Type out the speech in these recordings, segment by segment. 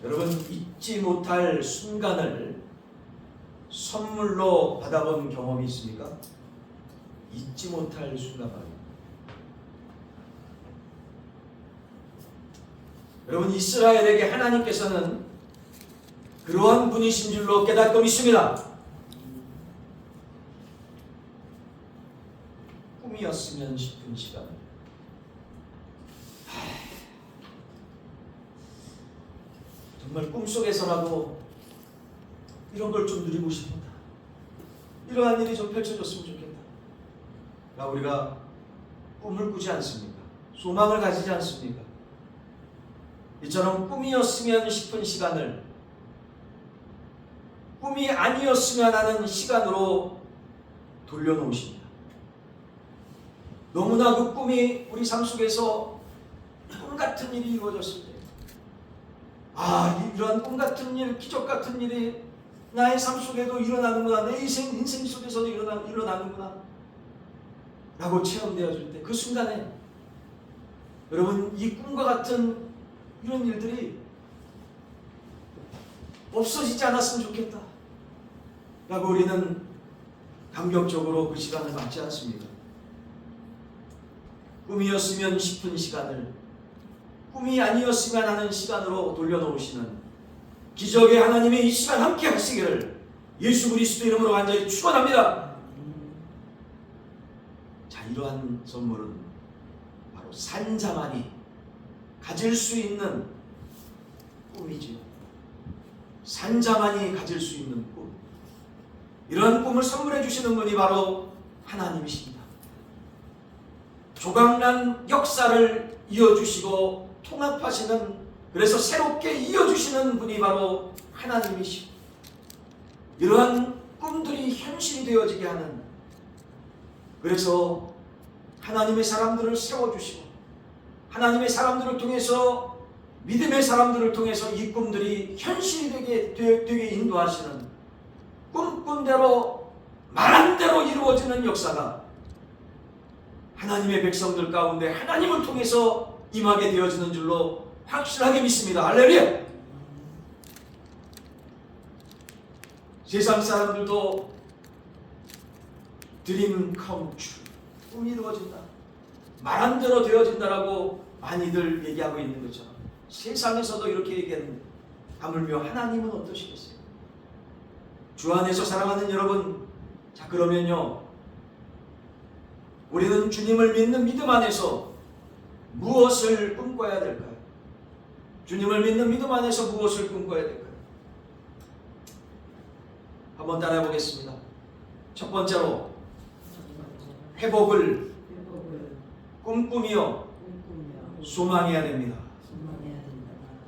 여러분, 잊지 못할 순간을 선물로 받아본 경험이 있습니까? 잊지 못할 순간 말입니다. 여러분, 이스라엘에게 하나님께서는 그러한 분이신 줄로 깨닫고 있습니다. 꿈이었으면 싶은 시간. 정말 꿈속에서라도 이런 걸 좀 누리고 싶다. 이러한 일이 좀 펼쳐졌으면 좋겠다. 우리가 꿈을 꾸지 않습니까? 소망을 가지지 않습니까? 이처럼 꿈이었으면 싶은 시간을 꿈이 아니었으면 하는 시간으로 돌려놓으십니다. 너무나 그 꿈이 우리 삶 속에서 꿈 같은 일이 이루어졌을 때, 이러한 꿈 같은 일, 기적 같은 일이 나의 삶 속에도 일어나는구나, 내 인생 속에서도 일어나는구나 라고 체험되어질 때, 그 순간에 여러분, 이 꿈과 같은 이런 일들이 없어지지 않았으면 좋겠다 라고 우리는 감격적으로 그 시간을 맞지 않습니다. 꿈이었으면 싶은 시간을 꿈이 아니었으면 하는 시간으로 돌려놓으시는 기적의 하나님의 이 시간 함께 하시기를 예수 그리스도 이름으로 간절히 축원합니다. 자, 이러한 선물은 바로 산자만이 가질 수 있는 꿈이지요. 산자만이 가질 수 있는 꿈. 이러한 꿈을 선물해 주시는 분이 바로 하나님이십니다. 조각난 역사를 이어주시고 통합하시는, 그래서 새롭게 이어주시는 분이 바로 하나님이시고, 이러한 꿈들이 현실이 되어지게 하는, 그래서 하나님의 사람들을 세워주시고 하나님의 사람들을 통해서, 믿음의 사람들을 통해서 이 꿈들이 현실이 되게 인도하시는, 꿈꾼 대로 말한 대로 이루어지는 역사가 하나님의 백성들 가운데 하나님을 통해서 임하게 되어지는 줄로 확실하게 믿습니다. 할렐루야! 세상 사람들도 드림 come true, 꿈이 이루어진다, 말한 대로 되어진다라고 많이들 얘기하고 있는 것처럼 세상에서도 이렇게 얘기하는데, 하물며 하나님은 어떠시겠어요? 주 안에서 사랑하는 여러분, 자, 그러면요, 우리는 주님을 믿는 믿음 안에서 무엇을 꿈꿔야 될까요? 주님을 믿는 믿음 안에서 무엇을 꿈꿔야 될까요? 한번 따라해 보겠습니다. 첫 번째로, 회복을 꿈꾸며 소망해야 됩니다.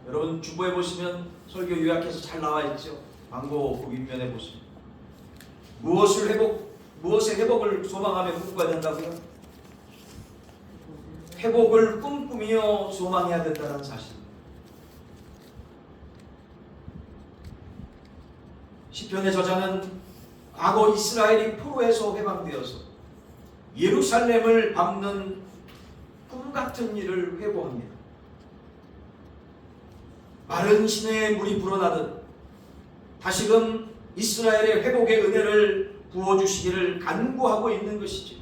여러분, 주보에 보시면 설교 요약해서 잘 나와 있죠. 광고 윗면에 보시면 무엇의 회복을 소망하며 꿈꿔야 된다고요? 회복을 꿈꾸며 소망해야 된다는 사실. 시편의 저자는 과거 이스라엘이 포로에서 해방되어서 예루살렘을 밟는 꿈 같은 일을 회고합니다. 마른 시내에 물이 불어나듯 다시금 이스라엘의 회복의 은혜를 부어주시기를 간구하고 있는 것이죠.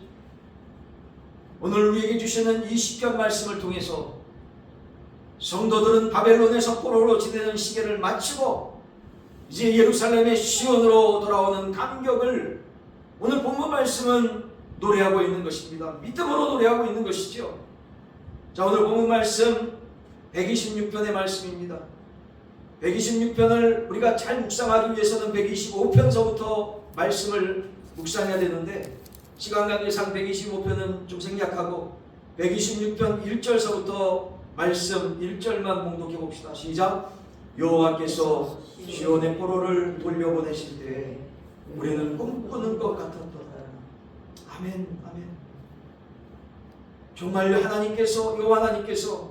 오늘 우리에게 주시는 이 시편 말씀을 통해서 성도들은 바벨론에서 포로로 지내는 시계를 마치고 이제 예루살렘의 시온으로 돌아오는 감격을 오늘 본문 말씀은 노래하고 있는 것입니다. 믿음으로 노래하고 있는 것이죠. 자, 오늘 본문 말씀 126편의 말씀입니다. 126편을 우리가 잘 묵상하기 위해서는 125편서부터 말씀을 묵상해야 되는데, 시간 관계상 125편은 좀 생략하고 126편 1절서부터 말씀 1절만 봉독해 봅시다. 시작. 여호와께서 시온의 포로를 돌려보내실 때 우리는 꿈꾸는 것 같았도다. 아멘, 아멘. 정말요, 여호와 하나님께서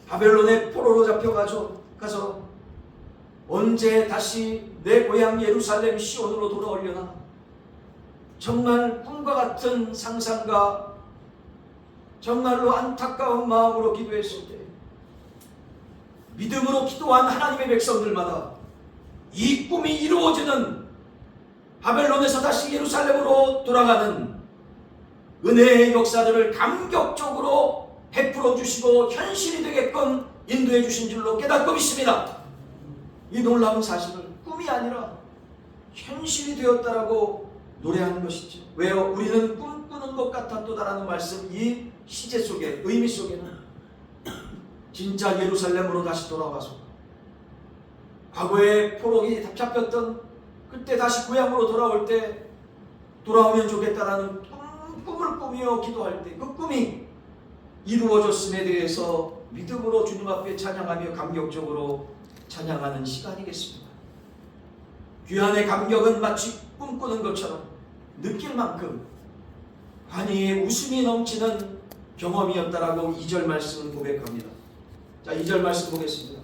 바벨론의 포로로 잡혀가서 언제 다시 내 고향 예루살렘 시온으로 돌아오려나, 정말 꿈과 같은 상상과 정말로 안타까운 마음으로 기도했을 때 믿음으로 기도한 하나님의 백성들마다 이 꿈이 이루어지는, 바벨론에서 다시 예루살렘으로 돌아가는 은혜의 역사들을 감격적으로 베풀어 주시고 현실이 되게끔 인도해 주신 줄로 깨닫고 있습니다. 이 놀라운 사실을 꿈이 아니라 현실이 되었다라고 노래하는 것이죠. 왜요? 우리는 꿈꾸는 것 같았도다라는 말씀, 이 시제 속에, 의미 속에는 진짜 예루살렘으로 다시 돌아와서 과거에 포로기 잡혔던 그때 다시 고향으로 돌아올 때 돌아오면 좋겠다라는 꿈을 꾸며 기도할 때 그 꿈이 이루어졌음에 대해서 믿음으로 주님 앞에 찬양하며 감격적으로 찬양하는 시간이겠습니다. 귀한의 감격은 마치 꿈꾸는 것처럼 느낄 만큼 환희의 웃음이 넘치는 경험이었다라고 2절 말씀은 고백합니다. 자, 2절 말씀 보겠습니다.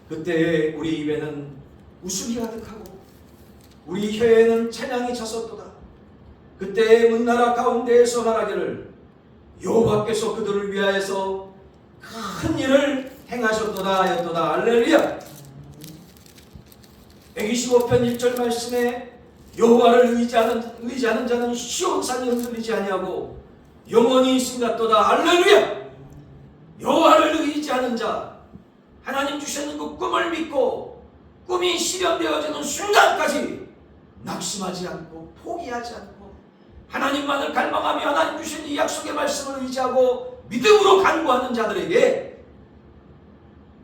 그때 우리 입에는 웃음이 가득하고 우리 혀에는 찬양이 찼었도다. 그때 문나라 가운데에서 말하기를 여호와께서 그들을 위하여서 큰 일을 행하셨도다 하였도다. 할렐루야. 125편 1절 말씀에 여호와를 의지하는 자는 시온산이 흔들리지 아니하고 영원히 있음 같도다. 할렐루야. 여호와를 의지하는 자, 하나님 주시는 그 꿈을 믿고 꿈이 실현되어지는 순간까지 낙심하지 않고 포기하지 않고 하나님만을 갈망하며 하나님 주신 이 약속의 말씀을 의지하고 믿음으로 간구하는 자들에게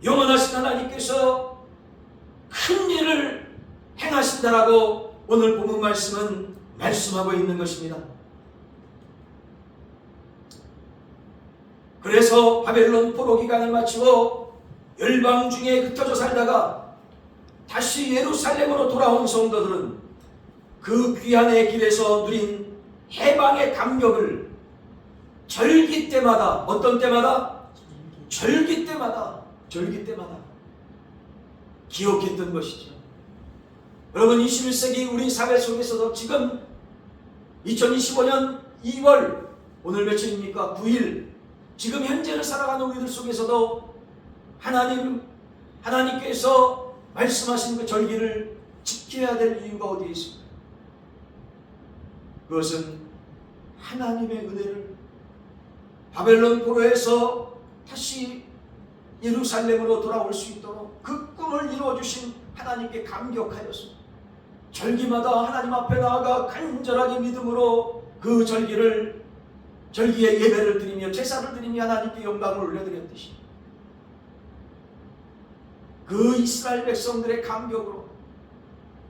영원하신 하나님께서 큰 일을 행하신다라고 오늘 본문 말씀은 말씀하고 있는 것입니다. 그래서 바벨론 포로 기간을 마치고 열방 중에 흩어져 살다가 다시 예루살렘으로 돌아온 성도들은 그 귀한의 길에서 누린 해방의 감격을 절기 때마다, 어떤 때마다? 절기 때마다 기억했던 것이죠. 여러분, 21세기 우리 사회 속에서도 지금 2025년 2월, 오늘 며칠입니까? 9일, 지금 현재를 살아가는 우리들 속에서도 하나님께서 말씀하신 그 절기를 지켜야 될 이유가 어디에 있습니까? 그것은 하나님의 은혜를 바벨론 포로에서 다시 예루살렘으로 돌아올 수 있도록 그 꿈을 이루어주신 하나님께 감격하여서 절기마다 하나님 앞에 나아가 간절하게 믿음으로 그 절기의 예배를 드리며 제사를 드리며 하나님께 영광을 올려드렸듯이 그 이스라엘 백성들의 감격으로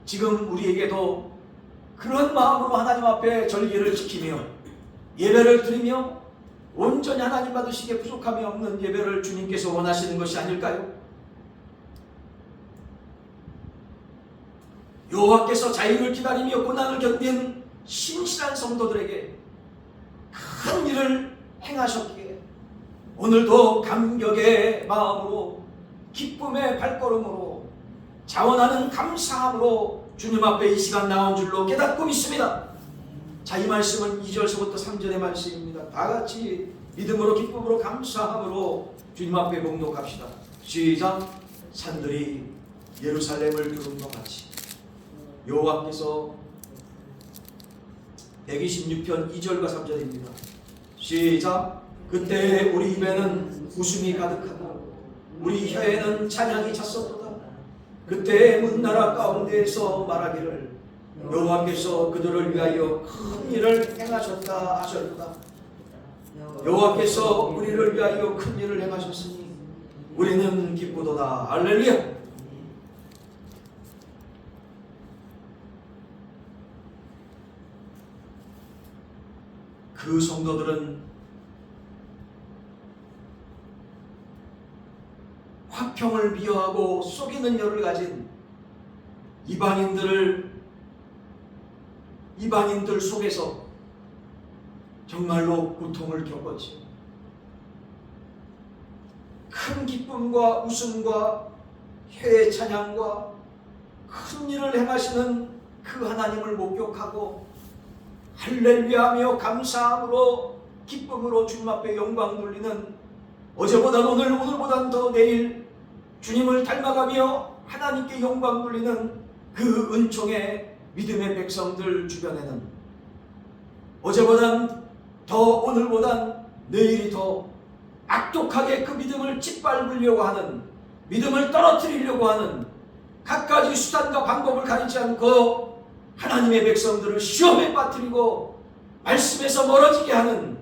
지금 우리에게도 그런 마음으로 하나님 앞에 절기를 지키며 예배를 드리며 온전히 하나님 받으시기에 부족함이 없는 예배를 주님께서 원하시는 것이 아닐까요? 여호와께서 자유를 기다리며 고난을 견딘 신실한 성도들에게 큰 일을 행하셨기에 오늘도 감격의 마음으로 기쁨의 발걸음으로 자원하는 감사함으로 주님 앞에 이 시간 나온 줄로 깨닫고 믿습니다. 자, 이 말씀은 2절서부터 3절의 말씀입니다. 다 같이 믿음으로 기쁨으로 감사함으로 주님 앞에 봉독합시다. 시작. 산들이 예루살렘을 두른 것 같이 여호와께서 126편 2절과 3절입니다. 시작. 그때 우리 입에는 웃음이 가득하고 우리 혀에는 찬양이 찼었도다. 그때 문나라 가운데에서 말하기를 여호와께서 그들을 위하여 큰 일을 행하셨다 하셨도다. 여호와께서 우리를 위하여 큰 일을 행하셨으니 우리는 기쁘도다. 할렐루야. 그 성도들은 화평을 비하하고 속이는 열을 가진 이방인들 속에서 정말로 고통을 겪었지. 큰 기쁨과 웃음과 혀의 찬양과 큰 일을 행하시는 그 하나님을 목격하고 할렐루야하며 감사함으로 기쁨으로 주님 앞에 영광 돌리는 어제보다 오늘, 오늘보다 더 내일 주님을 닮아가며 하나님께 영광 돌리는 그 은총의 믿음의 백성들 주변에는 어제보단 더, 오늘보단 내일이 더 악독하게 그 믿음을 짓밟으려고 하는, 믿음을 떨어뜨리려고 하는 갖가지 수단과 방법을 가리지 않고 하나님의 백성들을 시험에 빠뜨리고 말씀에서 멀어지게 하는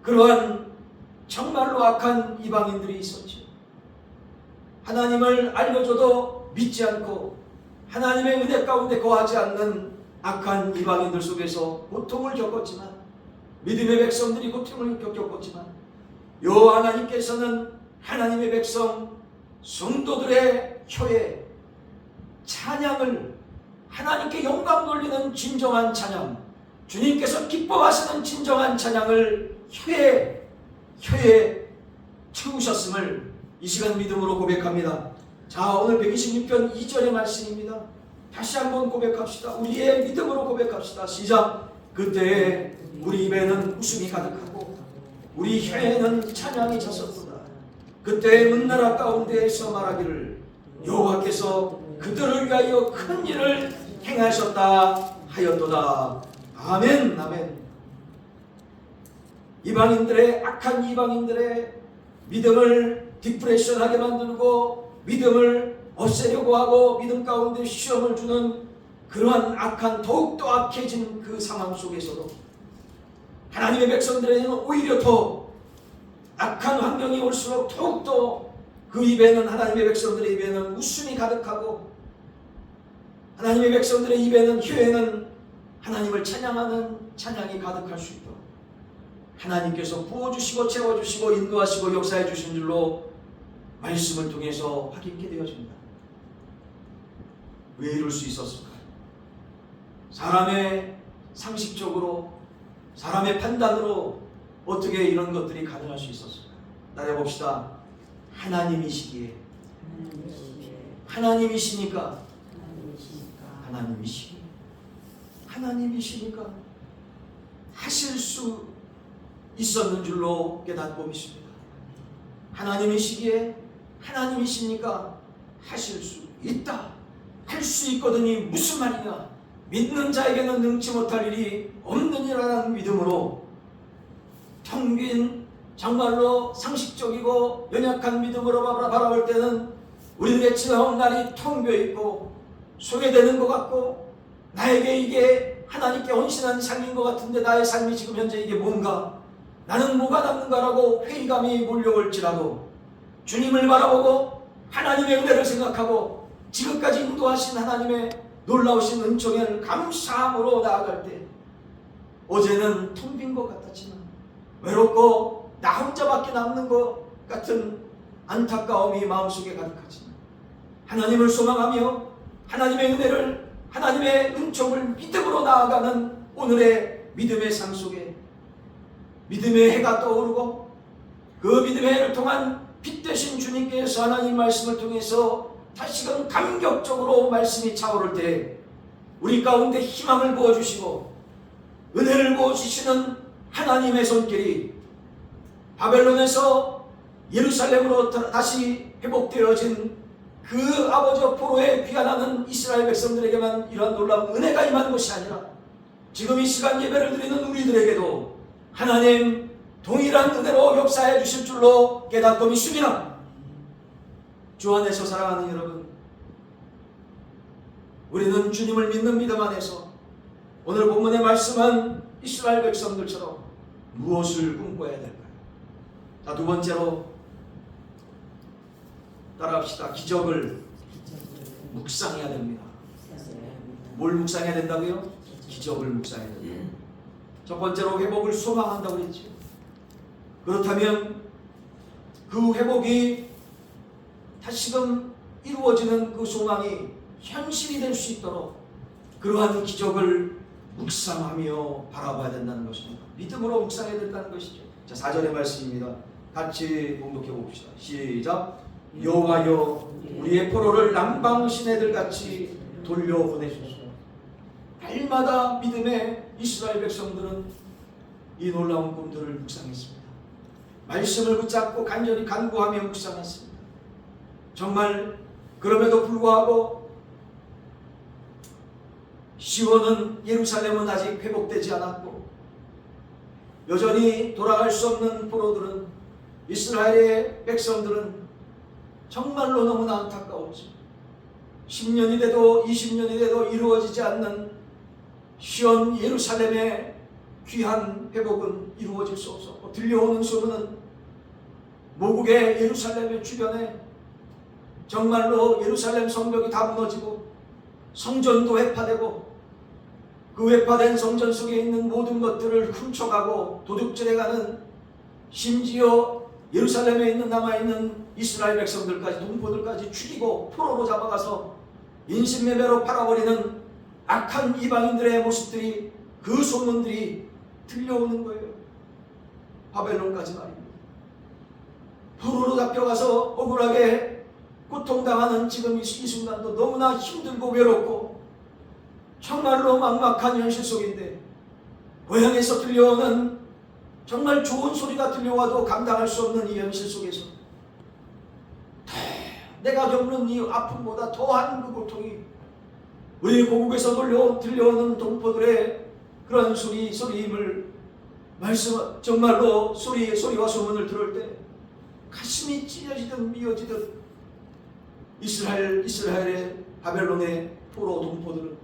그러한 정말로 악한 이방인들이 있었죠. 하나님을 알려줘도 믿지 않고 하나님의 은혜 가운데 거하지 않는 악한 이방인들 속에서 고통을 겪었지만, 믿음의 백성들이 고통을 겪었지만, 요 하나님께서는 하나님의 백성 성도들의 혀에 찬양을, 하나님께 영광 돌리는 진정한 찬양, 주님께서 기뻐하시는 진정한 찬양을 혀에 채우셨음을 이 시간 믿음으로 고백합니다. 자, 오늘 126편 2절의 말씀입니다. 다시 한번 고백합시다. 우리의 믿음으로 고백합시다. 시작. 그때에 우리 입에는 웃음이 가득하고 우리 혀에는 찬양이 찼었도다. 그때 문나라 가운데에서 말하기를 여호와께서 그들을 위하여 큰 일을 행하셨다 하였도다. 아멘, 아멘. 이방인들의, 악한 이방인들의 믿음을 디프레션하게 만들고 믿음을 없애려고 하고 믿음 가운데 시험을 주는 그러한 악한, 더욱더 악해진 그 상황 속에서도 하나님의 백성들에게는 오히려 더 악한 환경이 올수록 더욱더 그 입에는, 하나님의 백성들의 입에는 웃음이 가득하고 하나님의 백성들의 입에는, 혀에는 하나님을 찬양하는 찬양이 가득할 수 있도록 하나님께서 부어주시고 채워주시고 인도하시고 역사해 주신 줄로 말씀을 통해서 확인케 되어집니다. 왜 이럴 수 있었을까요? 사람의 상식적으로, 사람의 판단으로 어떻게 이런 것들이 가능할 수 있었을까요? 따라해봅시다. 하나님이시기에, 하나님이시니까, 하나님이시니까 하실 수 있었는 줄로 깨닫고 믿습니다. 하나님이시기에, 하나님이시니까 하실 수 있다, 할 수 있거든이 무슨 말이냐? 믿는 자에게는 능치 못할 일이 없느니라는 믿음으로 텅 빈, 정말로 상식적이고 연약한 믿음으로 바라볼 때는 우리들의 지나온 날이 텅 비어있고 소외되는 것 같고, 나에게 이게 하나님께 헌신한 삶인 것 같은데 나의 삶이 지금 현재 이게 뭔가, 나는 뭐가 남는가라고 회의감이 몰려올지라도 주님을 바라보고 하나님의 은혜를 생각하고 지금까지 인도하신 하나님의 놀라우신 은총을 감사함으로 나아갈 때, 어제는 텅 빈 것 같았지만 외롭고 나 혼자밖에 남는 것 같은 안타까움이 마음속에 가득하지만 하나님을 소망하며 하나님의 은혜를, 하나님의 은총을 믿음으로 나아가는 오늘의 믿음의 삶 속에 믿음의 해가 떠오르고 그 믿음의 해를 통한 빛 되신 주님께서 하나님 말씀을 통해서 다시금 감격적으로 말씀이 차오를 때 우리 가운데 희망을 부어주시고 은혜를 부어주시는 하나님의 손길이 바벨론에서 예루살렘으로 다시 회복되어진 그 아버지 포로에 귀환하는 이스라엘 백성들에게만 이러한 놀라운 은혜가 임한 것이 아니라 지금 이 시간 예배를 드리는 우리들에게도 하나님 동일한 은혜로 역사해 주실 줄로 깨닫고 믿습니다. 주 안에서 사랑하는 여러분, 우리는 주님을 믿는 믿음 안에서 오늘 본문의 말씀한 이스라엘 백성들처럼 무엇을 꿈꿔야 될까요? 자, 두 번째로 따라합시다. 기적을 묵상해야 됩니다. 뭘 묵상해야 된다고요? 기적을 묵상해야 됩니다. 첫 번째로 회복을 소망한다고 그랬죠. 그렇다면 그 회복이 다시금 이루어지는 그 소망이 현실이 될 수 있도록 그러한 기적을 묵상하며 바라봐야 된다는 것입니다. 믿음으로 묵상해야 된다는 것이죠. 자, 4절의 말씀입니다. 같이 봉독해 봅시다. 시작. 여호와여 우리의 포로를 남방 시내들 같이 돌려보내소서. 날마다 믿음의 이스라엘 백성들은 이 놀라운 꿈들을 묵상했습니다. 말씀을 붙잡고 간절히 간구하며 묵상했습니다. 정말 그럼에도 불구하고 시온은 예루살렘은 아직 회복되지 않았고 여전히 돌아갈 수 없는 포로들은 이스라엘의 백성들은 정말로 너무나 안타까웠지. 10년이 돼도 20년이 돼도 이루어지지 않는 시온 예루살렘의 귀한 회복은 이루어질 수 없었고 들려오는 소문은 모국의 예루살렘의 주변에 정말로 예루살렘 성벽이 다 무너지고 성전도 회파되고 그 회파된 성전 속에 있는 모든 것들을 훔쳐가고 도둑질해가는 심지어 예루살렘에 있는 남아있는 이스라엘 백성들까지 동포들까지 죽이고 포로로 잡아가서 인신매매로 팔아버리는 악한 이방인들의 모습들이 그 소문들이 들려오는 거예요. 바벨론까지 말입니다. 포로로 잡혀가서 억울하게 고통당하는 지금 이 순간도 너무나 힘들고 외롭고 정말로 막막한 현실 속인데 고향에서 들려오는 정말 좋은 소리가 들려와도 감당할 수 없는 이 현실 속에서 내가 겪는 이 아픔보다 더한 그 고통이 우리 고국에서 들려오는 동포들의 그런 소리임을 말씀 정말로 소리와 소문을 들을 때 가슴이 찢어지듯 미어지듯 이스라엘의 바벨론의 포로 동포들은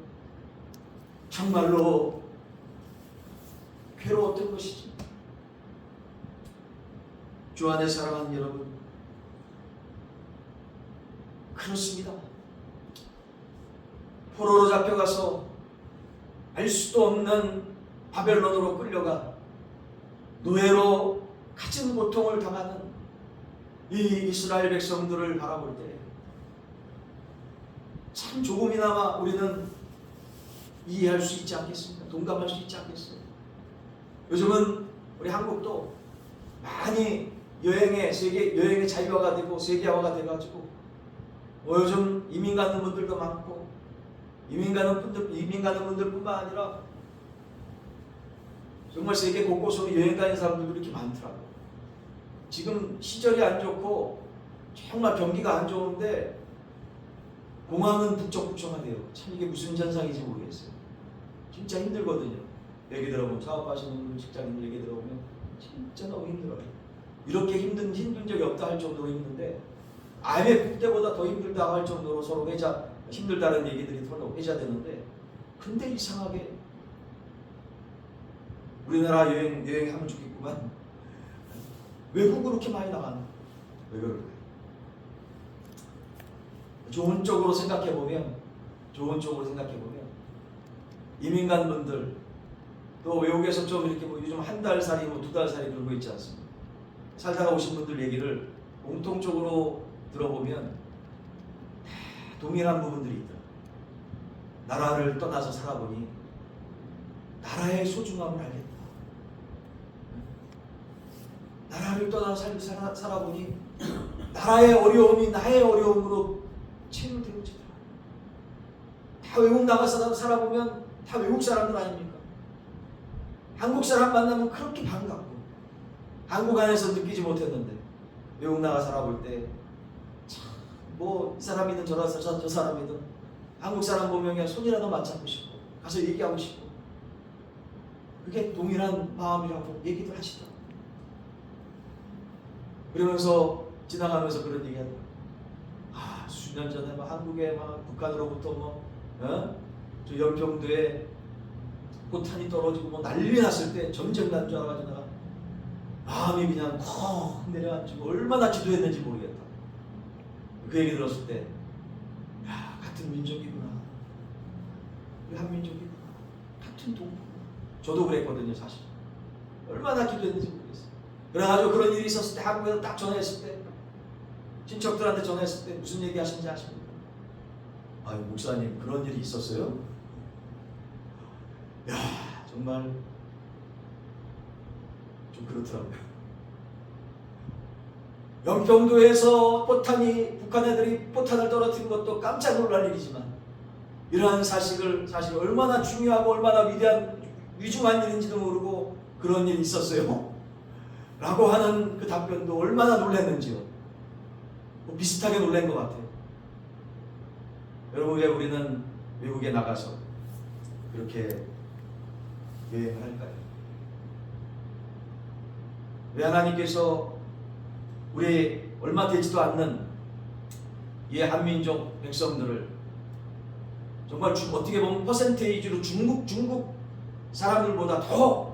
정말로 괴로웠던 것이지. 주 안에 사랑하는 여러분, 그렇습니다. 포로로 잡혀가서 알 수도 없는 바벨론으로 끌려가 노예로 갖은 고통을 당하는 이 이스라엘 백성들을 바라볼 때 참 조금이나마 우리는 이해할 수 있지 않겠습니까? 동감할 수 있지 않겠어요? 요즘은 우리 한국도 많이 세계 여행의 자유화가 되고 세계화가 돼가지고 요즘 이민 가는 분들도 많고 이민 가는 분들뿐만 아니라 정말 세계 곳곳으로 여행 가는 사람들도 이렇게 많더라고요. 지금 시절이 안 좋고 정말 경기가 안 좋은데 공항은 북적북적하대요. 참 이게 무슨 현상인지 모르겠어요. 진짜 힘들거든요. 얘기 들어보면 사업하시는 직장인들 얘기 들어보면 진짜 너무 힘들어요. 이렇게 힘든 적이 없다 할 정도로 힘든데 IMF 때보다 더 힘들다 할 정도로 서로 힘들다는 얘기들이 서로 회자되는데 근데 이상하게 우리나라 여행하면 좋겠구만. 외국 그렇게 많이 나가는 왜 그럴까요? 좋은 쪽으로 생각해보면 이민 간 분들 또 외국에서 좀 이렇게 요즘 한 달살이 두 달살이 들고 있지 않습니까? 살다가 오신 분들 얘기를 공통적으로 들어보면 다 동일한 부분들이 있다. 나라를 떠나서 살아보니 나라의 소중함을 알겠다. 나라를 떠나서 살아보니 나라의 어려움이 나의 어려움으로 체결되어지더라. 다 외국 나가서 살아보면 다 외국 사람들 아닙니까? 한국 사람 만나면 그렇게 반갑고 한국 안에서 느끼지 못했는데 외국 나가 살아볼 때 이 사람이든 저 사람이든 한국 사람 보면 그냥 손이라도 맞잡고 싶고 가서 얘기하고 싶고 그게 동일한 마음이라고 얘기도 하시더라고요. 그러면서 지나가면서 그런 얘기하더라고요. 수년 전에 한국에 북한으로부터 저 연평도에 포탄이 떨어지고 난리 났을 때 전쟁 난 줄 알아가지고 내가 마음이 그냥 콩 내려앉고 얼마나 기도했는지 모르겠다. 그 얘기 들었을 때 같은 민족이구나. 우리 한 민족이구나. 같은 동포. 저도 그랬거든요, 사실. 얼마나 기도했는지 모르겠어요. 그래가지고 그런 일이 있었을 때 한국에서 딱 전화했을 때 친척들한테 전화했을 때 무슨 얘기 하시는지 아십니까? 목사님 그런 일이 있었어요? 정말 좀 그렇더라고요. 연평도에서 북한 애들이 포탄을 떨어뜨린 것도 깜짝 놀랄 일이지만 이러한 사실 얼마나 중요하고 얼마나 위중한 일인지도 모르고 그런 일이 있었어요. 라고 하는 그 답변도 얼마나 놀랐는지요. 비슷하게 놀란 것 같아요. 여러분, 왜 우리는 외국에 나가서 그렇게 여행을 할까요? 왜 하나님께서 우리 얼마 되지도 않는 이 한민족 백성들을 정말 어떻게 보면 퍼센테이지로 중국 사람들보다 더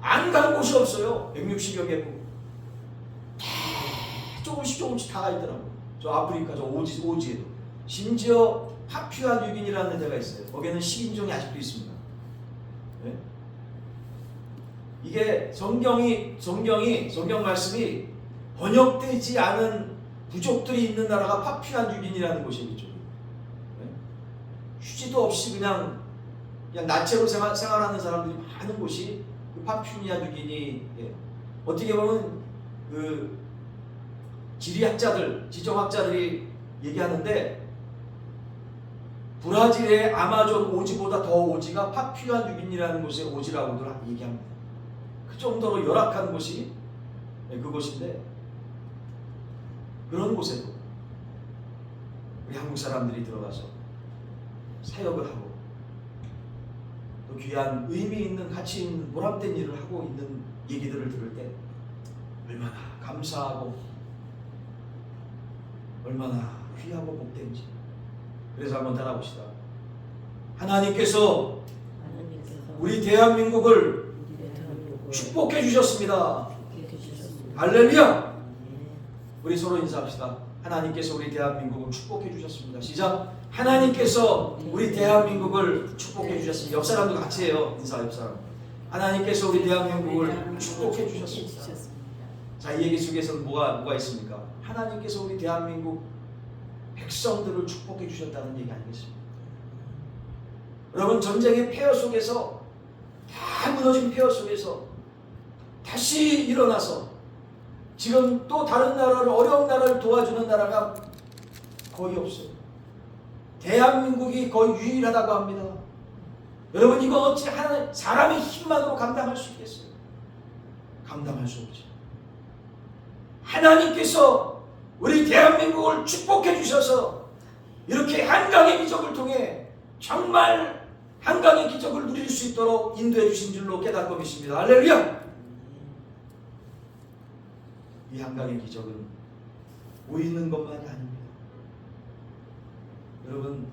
안 간 곳이 없어요. 160여 개국 다 조금씩 다 가 있더라고요. 저 아프리카 저 오지에도 심지어 파푸아 뉴기니라는 데가 있어요. 거기에는 식인종이 아직도 있습니다. 네? 이게 성경 말씀이 번역되지 않은 부족들이 있는 나라가 파푸아 뉴기니라는 곳이겠죠. 네? 휴지도 없이 그냥 나체로 생활하는 사람들이 많은 곳이 그 파푸아 뉴기니. 예. 어떻게 보면 그 지정학자들이 얘기하는데 브라질의 아마존 오지보다 더 오지가 파푸아 뉴기니라는 곳의 오지라고들 얘기합니다. 그 정도로 열악한 곳이 그곳인데, 그런 곳에도 우리 한국 사람들이 들어가서 사역을 하고 또 귀한 의미 있는 가치 있는 보람된 일을 하고 있는 얘기들을 들을 때 얼마나 감사하고 얼마나 귀하고 복된지. 그래서 한번 따라봅시다. 하나님께서 우리 대한민국을 축복해 주셨습니다. 할렐루야. 우리 서로 인사합시다. 하나님께서 우리 대한민국을 축복해 주셨습니다. 시작. 하나님께서 우리 대한민국을 축복해 주셨습니다. 옆 사람도 같이 해요. 인사. 옆 사람. 하나님께서 우리 대한민국을 축복해 주셨습니다. 자, 이 얘기 속에서 뭐가 있습니까? 하나님께서 우리 대한민국 백성들을 축복해 주셨다는 얘기 아니겠습니까? 여러분, 전쟁의 폐허 속에서, 다 무너진 폐허 속에서 다시 일어나서 지금 또 다른 나라를, 어려운 나라를 도와주는 나라가 거의 없어요. 대한민국이 거의 유일하다고 합니다. 여러분, 이거 어찌 사람의 힘만으로 감당할 수 있겠어요? 감당할 수 없죠. 하나님께서 우리 대한민국을 축복해 주셔서 이렇게 한강의 기적을 통해 정말 한강의 기적을 누릴 수 있도록 인도해 주신 줄로 깨닫고 계십니다. 할렐루야. 이 한강의 기적은 보이는 것만이 아닙니다. 여러분,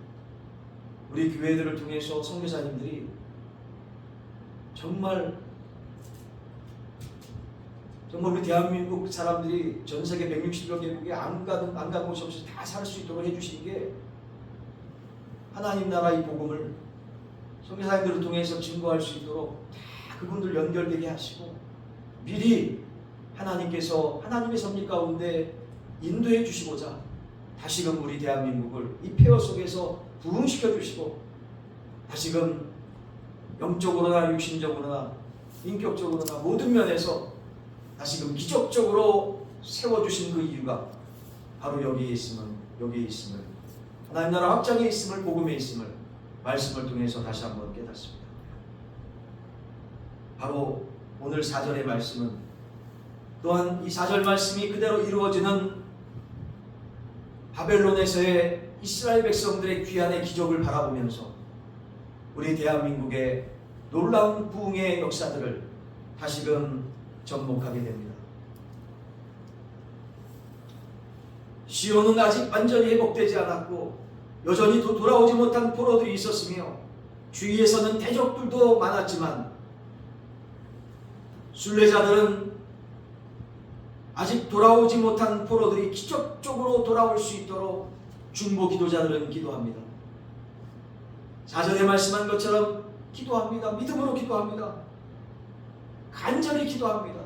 우리 교회들을 통해서 선교사님들이 정말 우리 대한민국 사람들이 전 세계 160여 개국에 안 간 곳이 없이 다 살 수 있도록 해주신 게, 하나님 나라 이 복음을 선교사님들을 통해서 증거할 수 있도록 다 그분들 연결되게 하시고, 미리 하나님께서 하나님의 섭리 가운데 인도해 주시고자 다시금 우리 대한민국을 이 폐허 속에서 부흥시켜 주시고, 다시금 영적으로나 육신적으로나 인격적으로나 모든 면에서 다시금 기적적으로 세워주신 그 이유가 바로 여기에 있음을 하나님 나라 확장에 있음을, 복음에 있음을 말씀을 통해서 다시 한번 깨닫습니다. 바로 오늘 4절의 말씀은 또한 이 4절 말씀이 그대로 이루어지는 바벨론에서의 이스라엘 백성들의 귀환의 기적을 바라보면서 우리 대한민국의 놀라운 부흥의 역사들을 다시금 접목하게 됩니다. 시온은 아직 완전히 회복되지 않았고 여전히 돌아오지 못한 포로들이 있었으며 주위에서는 대적들도 많았지만 순례자들은 아직 돌아오지 못한 포로들이 기적적으로 돌아올 수 있도록 중보 기도자들은 기도합니다. 4절에 말씀한 것처럼 기도합니다. 믿음으로 기도합니다. 간절히 기도합니다.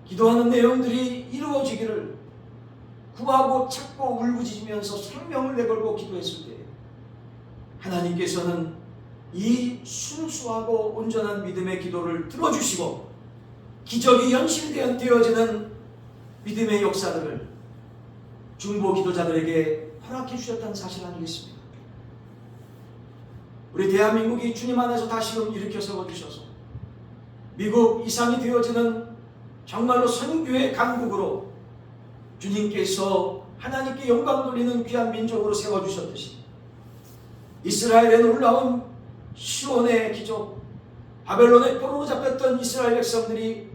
기도하는 내용들이 이루어지기를 구하고 찾고 울부짖으면서 생명을 내걸고 기도했을 때 하나님께서는 이 순수하고 온전한 믿음의 기도를 들어주시고 기적이 현실되어지는 믿음의 역사들을 중보 기도자들에게 허락해 주셨다는 사실 아니겠습니까? 우리 대한민국이 주님 안에서 다시금 일으켜 세워주셔서 미국 이상이 되어지는 정말로 선교의 강국으로 주님께서 하나님께 영광 돌리는 귀한 민족으로 세워주셨듯이 이스라엘의 놀라운 시온의 기적, 바벨론의 포로로 잡혔던 이스라엘 백성들이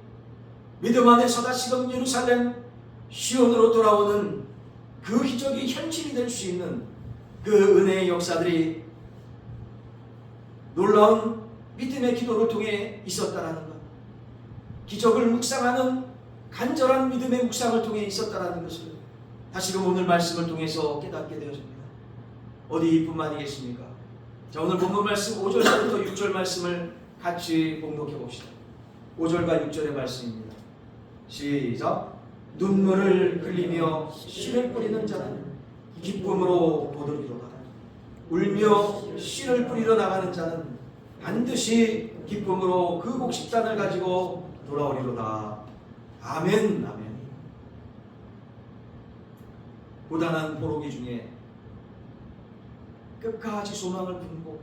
믿음 안에서 다시금 예루살렘 시온으로 돌아오는 그 기적이 현실이 될 수 있는 그 은혜의 역사들이 놀라운 믿음의 기도를 통해 있었다라는 것, 기적을 묵상하는 간절한 믿음의 묵상을 통해 있었다라는 것을 다시금 오늘 말씀을 통해서 깨닫게 되어집니다. 어디뿐만이겠습니까? 자, 오늘 본문 말씀 5절부터 6절 말씀을 같이 봉독해 봅시다. 5절과 6절의 말씀입니다. 시작. 눈물을 흘리며 씨를 뿌리는 자는 기쁨으로 거두리로다. 울며 씨를 뿌리러 나가는 자는 반드시 기쁨으로 그 곡식단을 가지고 돌아오리로다. 아멘. 아멘. 고단한 포로기 중에 끝까지 소망을 품고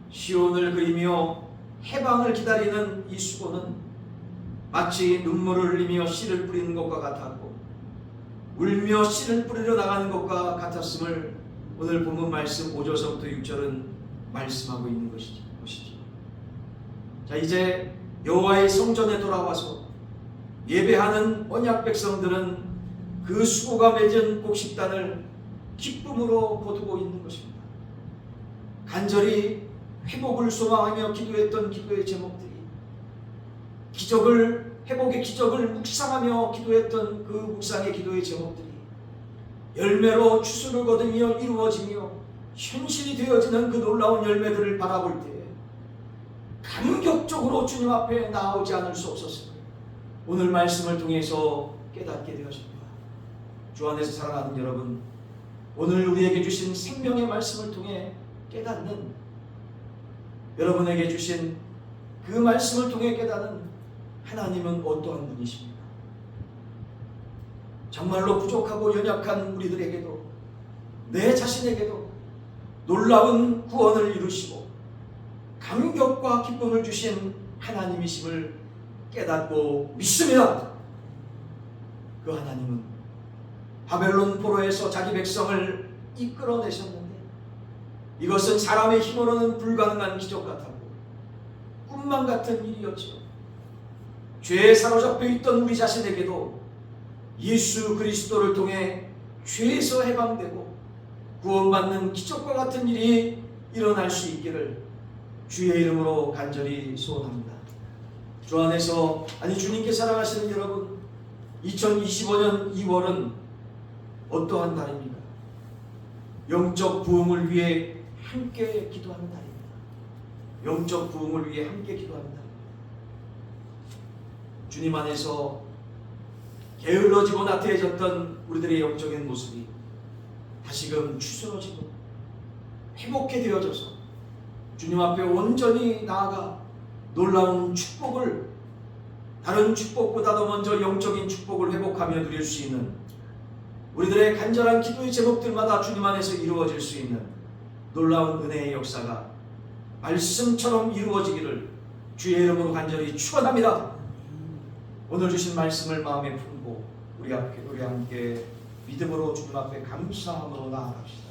시온을 그리며 해방을 기다리는 이 수고는 마치 눈물을 흘리며 씨를 뿌리는 것과 같았고 울며 씨를 뿌리러 나가는 것과 같았음을 오늘 본문 말씀 5절서부터 6절은 말씀하고 있는 것이죠. 자, 이제 여호와의 성전에 돌아와서 예배하는 언약 백성들은 그 수고가 맺은 곡식단을 기쁨으로 거두고 있는 것입니다. 간절히 회복을 소망하며 기도했던 기도의 제목들이, 기적을, 회복의 기적을 묵상하며 기도했던 그 묵상의 기도의 제목들이 열매로 추수를 거두며 이루어지며 현실이 되어지는 그 놀라운 열매들을 바라볼 때에 감격적으로 주님 앞에 나오지 않을 수 없었습니다. 오늘 말씀을 통해서 깨닫게 되었습니다. 주 안에서 사랑하는 여러분, 오늘 우리에게 주신 생명의 말씀을 통해 깨닫는, 여러분에게 주신 그 말씀을 통해 깨닫는 하나님은 어떠한 분이십니까? 정말로 부족하고 연약한 우리들에게도, 내 자신에게도 놀라운 구원을 이루시고 감격과 기쁨을 주신 하나님이심을 깨닫고 믿습니다. 그 하나님은 바벨론 포로에서 자기 백성을 이끌어내셨는데 이것은 사람의 힘으로는 불가능한 기적 같았고 꿈만 같은 일이었죠. 죄에 사로잡혀 있던 우리 자신에게도 예수 그리스도를 통해 죄에서 해방되고 구원받는 기적과 같은 일이 일어날 수 있기를 주의 이름으로 간절히 소원합니다. 주 안에서, 아니 주님께 사랑하시는 여러분, 2025년 2월은 어떠한 달입니까? 영적 부흥을 위해 함께 기도하는 달입니다. 영적 부흥을 위해 함께 기도하는 달입니다. 주님 안에서 게을러지고 나태해졌던 우리들의 영적인 모습이 다시금 추스러지고 회복해 되어져서 주님 앞에 온전히 나아가 놀라운 축복을, 다른 축복보다도 먼저 영적인 축복을 회복하며 누릴 수 있는 우리들의 간절한 기도의 제목들마다 주님 안에서 이루어질 수 있는 놀라운 은혜의 역사가 말씀처럼 이루어지기를 주의 이름으로 간절히 축원합니다. 오늘 주신 말씀을 마음에 품고 우리 함께 믿음으로 주님 앞에 감사함으로 나아갑시다.